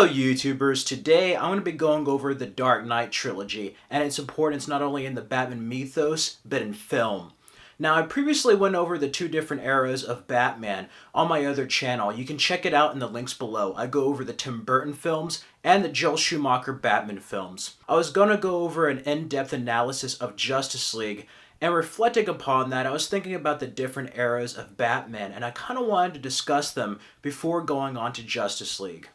Hello YouTubers, today I'm going to be going over the Dark Knight Trilogy and its importance not only in the Batman mythos, but in film. Now I previously went over the two different eras of Batman on my other channel. You can check it out in the links below. I go over the Tim Burton films and the Joel Schumacher Batman films. I was going to go over an in-depth analysis of Justice League, and reflecting upon that, I was thinking about the different eras of Batman, and I kind of wanted to discuss them before going on to Justice League.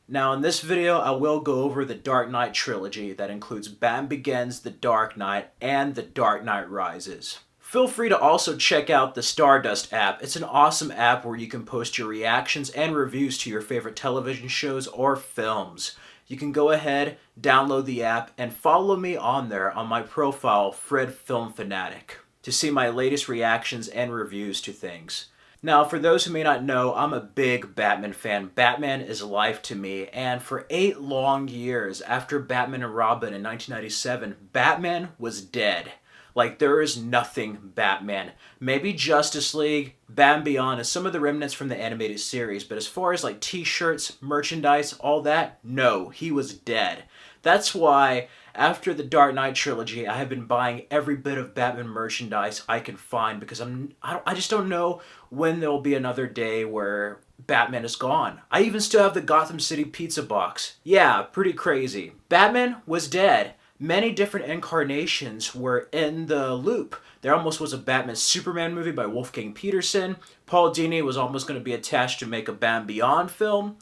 Now in this video, I will go over the Dark Knight Trilogy that includes Batman Begins, The Dark Knight, and The Dark Knight Rises. Feel free to also check out the Stardust app. It's an awesome app where you can post your reactions and reviews to your favorite television shows or films. You can go ahead, download the app, and follow me on there on my profile, Fred Film Fanatic, to see my latest reactions and reviews to things. Now, for those who may not know, I'm a big Batman fan. Batman is life to me, and for 8 long years after Batman and Robin in 1997, Batman was dead. Like, there is nothing Batman. Maybe Justice League, Batman Beyond, and some of the remnants from the animated series, but as far as like t-shirts, merchandise, all that, no, he was dead. That's why, after the Dark Knight Trilogy, I have been buying every bit of Batman merchandise I can find because I just don't know when there will be another day where Batman is gone. I even still have the Gotham City pizza box. Yeah, pretty crazy. Batman was dead. Many different incarnations were in the loop. There almost was a Batman Superman movie by Wolfgang Peterson. Paul Dini was almost going to be attached to make a Batman Beyond film.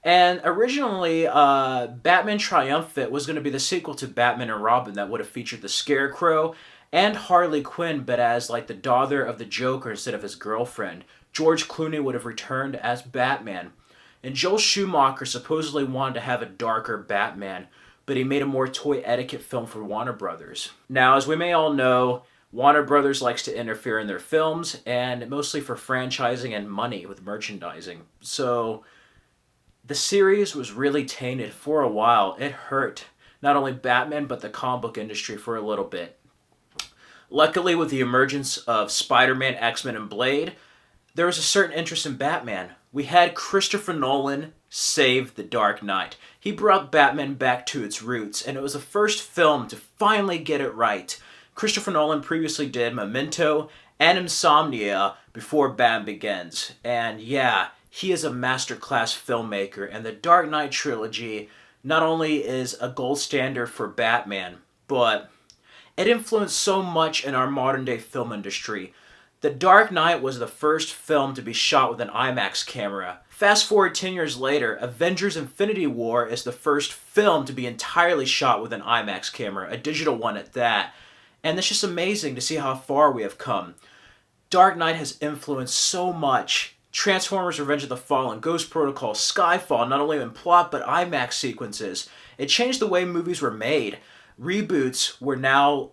And originally, Batman Triumphant was going to be the sequel to Batman and Robin that would have featured the Scarecrow and Harley Quinn, but as like the daughter of the Joker instead of his girlfriend. George Clooney would have returned as Batman. And Joel Schumacher supposedly wanted to have a darker Batman, but he made a more toy etiquette film for Warner Brothers. Now, as we may all know, Warner Brothers likes to interfere in their films, and mostly for franchising and money with merchandising. So the series was really tainted for a while. It hurt not only Batman, but the comic book industry for a little bit. Luckily, with the emergence of Spider-Man, X-Men, and Blade, there was a certain interest in Batman. We had Christopher Nolan save The Dark Knight. He brought Batman back to its roots, and it was the first film to finally get it right. Christopher Nolan previously did Memento and Insomnia before Batman Begins. And yeah, he is a masterclass filmmaker, and the Dark Knight Trilogy not only is a gold standard for Batman, but it influenced so much in our modern day film industry. The Dark Knight was the first film to be shot with an IMAX camera. Fast forward 10 years later, Avengers Infinity War is the first film to be entirely shot with an IMAX camera, a digital one at that. And it's just amazing to see how far we have come. Dark Knight has influenced so much. Transformers Revenge of the Fallen, Ghost Protocol, Skyfall, not only in plot but IMAX sequences. It changed the way movies were made. Reboots were now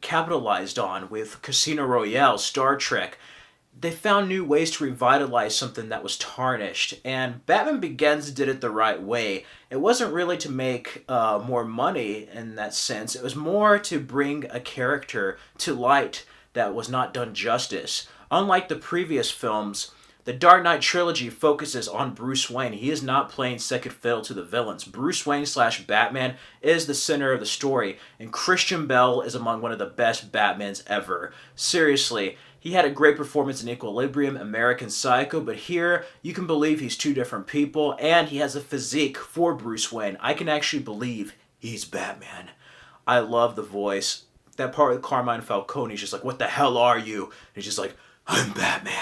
capitalized on with Casino Royale, Star Trek. They found new ways to revitalize something that was tarnished, and Batman Begins did it the right way. It wasn't really to make more money in that sense. It was more to bring a character to light that was not done justice. Unlike the previous films, the Dark Knight Trilogy focuses on Bruce Wayne. He is not playing second fiddle to the villains. Bruce Wayne / Batman is the center of the story, and Christian Bale is among one of the best Batmans ever. Seriously, he had a great performance in Equilibrium, American Psycho, but here you can believe he's two different people, and he has a physique for Bruce Wayne. I can actually believe he's Batman. I love the voice. That part with Carmine Falcone, he's just like, "What the hell are you?" And he's just like, "I'm Batman."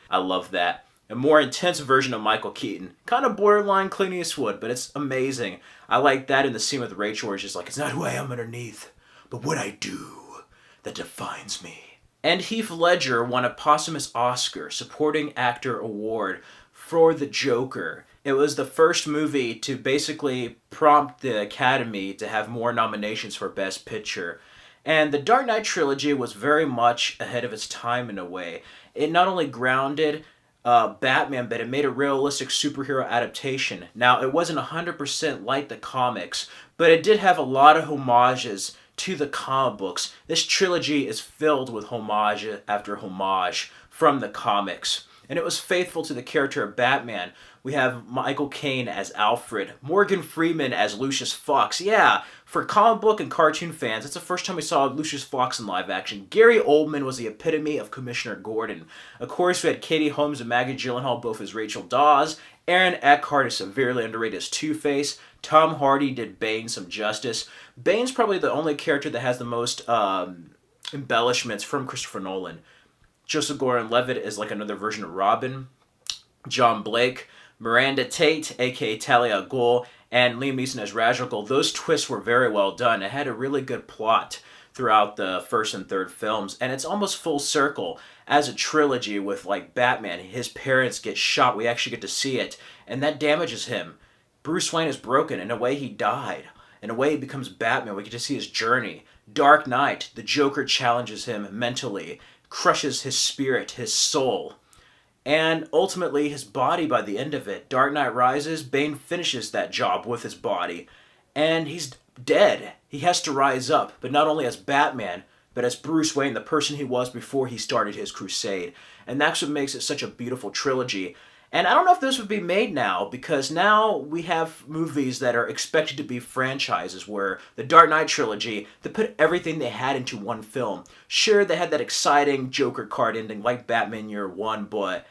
I love that. A more intense version of Michael Keaton. Kind of borderline Clint Eastwood, but it's amazing. I like that in the scene with Rachel where it's just like, it's not who I am underneath, but what I do that defines me. And Heath Ledger won a posthumous Oscar Supporting Actor Award for The Joker. It was the first movie to basically prompt the Academy to have more nominations for Best Picture. And the Dark Knight Trilogy was very much ahead of its time in a way. It not only grounded Batman, but it made a realistic superhero adaptation. Now, it wasn't 100% like the comics, but it did have a lot of homages to the comic books. This trilogy is filled with homage after homage from the comics. And it was faithful to the character of Batman, We have Michael Caine as Alfred, Morgan Freeman as Lucius Fox. Yeah, for comic book and cartoon fans, it's the first time we saw Lucius Fox in live action. Gary Oldman was the epitome of Commissioner Gordon. Of course, we had Katie Holmes and Maggie Gyllenhaal both as Rachel Dawes. Aaron Eckhart is severely underrated as Two-Face. Tom Hardy did Bane some justice. Bane's probably the only character that has the most embellishments from Christopher Nolan. Joseph Gordon-Levitt is like another version of Robin. John Blake, Miranda Tate, aka Talia al Ghul, and Liam Neeson as Ra's al Ghul. Those twists were very well done. It had a really good plot throughout the first and third films, and it's almost full circle as a trilogy with like Batman. His parents get shot. We actually get to see it, and that damages him. Bruce Wayne is broken. In a way, he died. In a way, he becomes Batman. We get to see his journey. Dark Knight, the Joker challenges him mentally, crushes his spirit, his soul, and ultimately his body by the end of it. Dark Knight Rises, Bane finishes that job with his body, and he's dead. He has to rise up, but not only as Batman, but as Bruce Wayne, the person he was before he started his crusade. And that's what makes it such a beautiful trilogy. And I don't know if this would be made now, because now we have movies that are expected to be franchises, where the Dark Knight Trilogy, they put everything they had into one film. Sure, they had that exciting Joker card ending like Batman Year One, but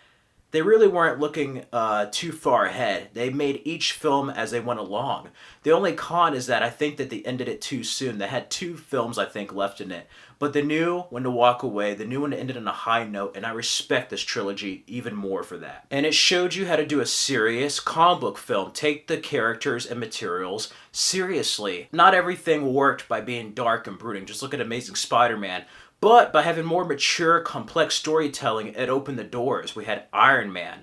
they really weren't looking too far ahead. They made each film as they went along. The only con is that I think that they ended it too soon. They had 2 films, I think, left in it. But they knew when to walk away. They knew when to end it on a high note, and I respect this trilogy even more for that. And it showed you how to do a serious comic book film. Take the characters and materials seriously. Not everything worked by being dark and brooding. Just look at Amazing Spider-Man. But by having more mature, complex storytelling, it opened the doors. We had Iron Man.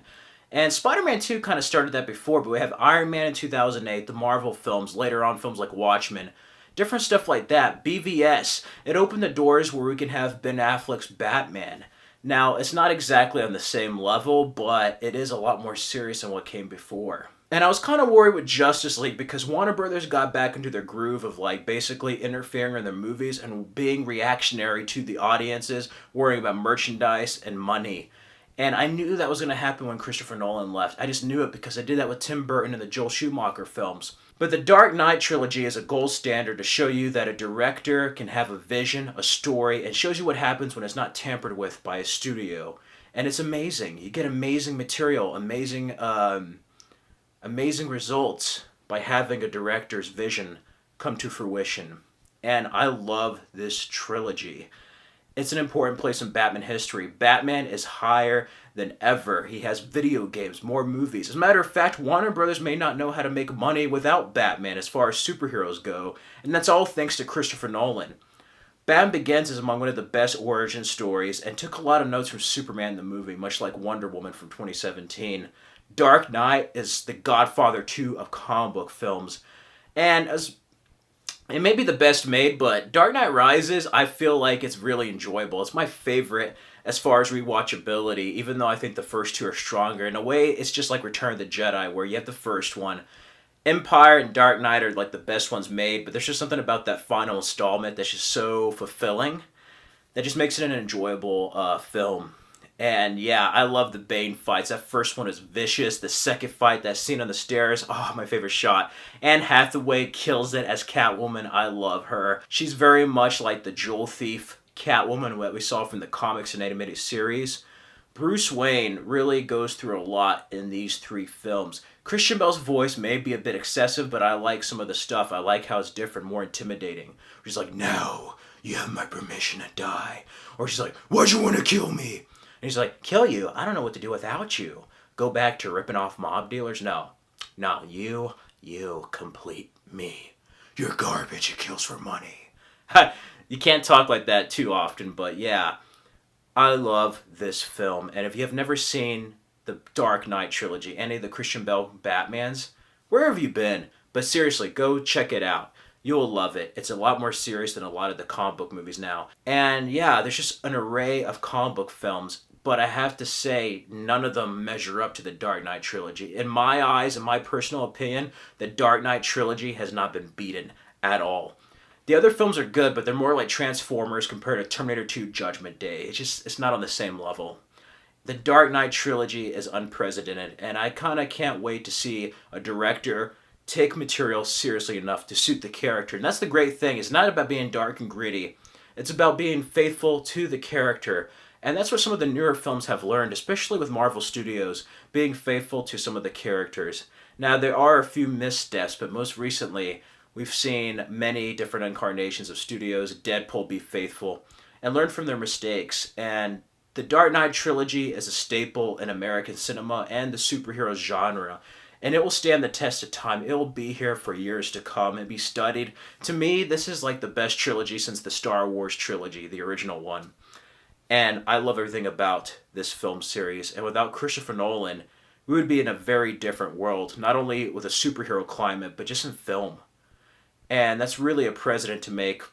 And Spider-Man 2 kind of started that before, but we have Iron Man in 2008, the Marvel films, later on films like Watchmen, different stuff like that. BVS, it opened the doors where we can have Ben Affleck's Batman. Now, it's not exactly on the same level, but it is a lot more serious than what came before. And I was kind of worried with Justice League because Warner Brothers got back into their groove of like basically interfering in their movies and being reactionary to the audiences, worrying about merchandise and money. And I knew that was going to happen when Christopher Nolan left. I just knew it because I did that with Tim Burton and the Joel Schumacher films. But the Dark Knight Trilogy is a gold standard to show you that a director can have a vision, a story, and shows you what happens when it's not tampered with by a studio. And it's amazing. You get amazing material, amazing results by having a director's vision come to fruition. And I love this trilogy. It's an important place in Batman history. Batman is higher than ever. He has video games, more movies. As a matter of fact, Warner Brothers may not know how to make money without Batman as far as superheroes go, and that's all thanks to Christopher Nolan. Batman Begins is among one of the best origin stories and took a lot of notes from Superman the movie, much like Wonder Woman from 2017. Dark Knight is the Godfather 2 of comic book films. And it may be the best made, but Dark Knight Rises, I feel like it's really enjoyable. It's my favorite as far as rewatchability, even though I think the first 2 are stronger. In a way, it's just like Return of the Jedi, where you have the first one. Empire and Dark Knight are like the best ones made, but there's just something about that final installment that's just so fulfilling that just makes it an enjoyable film. And yeah, I love the Bane fights. That first one is vicious. The second fight, that scene on the stairs, oh, my favorite shot. Anne Hathaway kills it as Catwoman. I love her. She's very much like the jewel thief Catwoman that we saw from the comics and animated series. Bruce Wayne really goes through a lot in these 3 films. Christian Bale's voice may be a bit excessive, but I like some of the stuff. I like how it's different, more intimidating. She's like, "Now you have my permission to die." Or she's like, "Why'd you want to kill me?" And he's like, "Kill you? I don't know what to do without you. Go back to ripping off mob dealers? No, you complete me. You're garbage. It kills for money." You can't talk like that too often, but yeah, I love this film. And if you have never seen the Dark Knight Trilogy, any of the Christian Bale Batmans, where have you been? But seriously, go check it out. You'll love it. It's a lot more serious than a lot of the comic book movies now. And yeah, there's just an array of comic book films, but I have to say, none of them measure up to the Dark Knight Trilogy. In my eyes, in my personal opinion, the Dark Knight Trilogy has not been beaten at all. The other films are good, but they're more like Transformers compared to Terminator 2 Judgment Day. It's not on the same level. The Dark Knight Trilogy is unprecedented, and I kind of can't wait to see a director take material seriously enough to suit the character. And that's the great thing. It's not about being dark and gritty. It's about being faithful to the character. And that's what some of the newer films have learned, especially with Marvel Studios, being faithful to some of the characters. Now, there are a few missteps, but most recently, we've seen many different incarnations of studios, Deadpool, be faithful, and learn from their mistakes. And the Dark Knight Trilogy is a staple in American cinema and the superhero genre, and it will stand the test of time. It will be here for years to come and be studied. To me, this is like the best trilogy since the Star Wars trilogy, the original one. And I love everything about this film series. And without Christopher Nolan, we would be in a very different world, not only with a superhero climate, but just in film. And that's really a precedent to make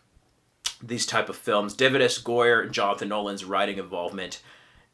these type of films. David S. Goyer and Jonathan Nolan's writing involvement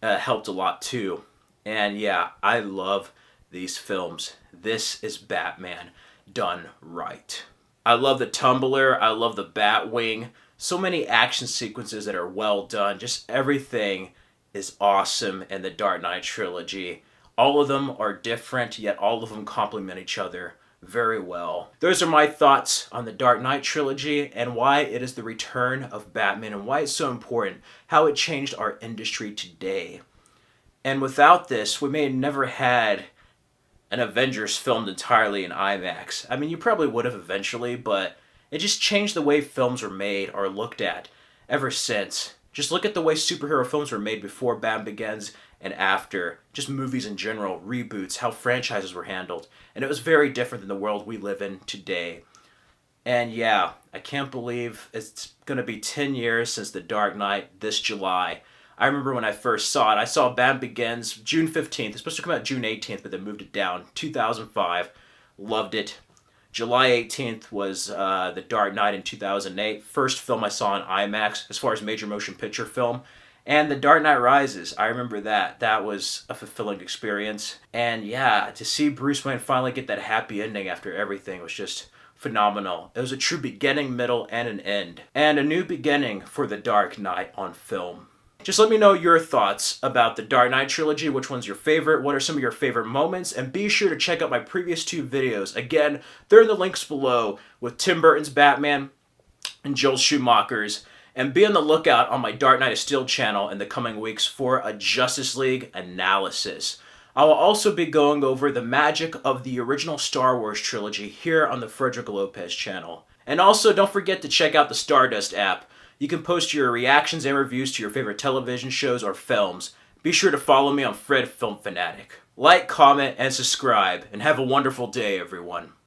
helped a lot too. And yeah, I love these films. This is Batman done right. I love the Tumbler. I love the Batwing. So many action sequences that are well done. Just everything is awesome in the Dark Knight Trilogy. All of them are different, yet all of them complement each other very well. Those are my thoughts on the Dark Knight Trilogy and why it is the return of Batman and why it's so important, how it changed our industry today. And without this, we may have never had an Avengers filmed entirely in IMAX. I mean, you probably would have eventually, but it just changed the way films were made or looked at ever since. Just look at the way superhero films were made before Batman Begins and after. Just movies in general, reboots, how franchises were handled. And it was very different than the world we live in today. And yeah, I can't believe it's going to be 10 years since The Dark Knight this July. I remember when I first saw it. I saw Batman Begins June 15th. It's supposed to come out June 18th, but they moved it down. 2005. Loved it. July 18th was The Dark Knight in 2008. First film I saw in IMAX as far as major motion picture film. And The Dark Knight Rises. I remember that. That was a fulfilling experience. And yeah, to see Bruce Wayne finally get that happy ending after everything was just phenomenal. It was a true beginning, middle, and an end. And a new beginning for The Dark Knight on film. Just let me know your thoughts about the Dark Knight Trilogy. Which one's your favorite? What are some of your favorite moments? And be sure to check out my previous 2 videos. Again, they're in the links below with Tim Burton's Batman and Joel Schumacher's. And be on the lookout on my Dark Knight of Steel channel in the coming weeks for a Justice League analysis. I will also be going over the magic of the original Star Wars trilogy here on the Frederick Lopez channel. And also, don't forget to check out the Stardust app. You can post your reactions and reviews to your favorite television shows or films. Be sure to follow me on Fred Film Fanatic. Like, comment, and subscribe, and have a wonderful day, everyone.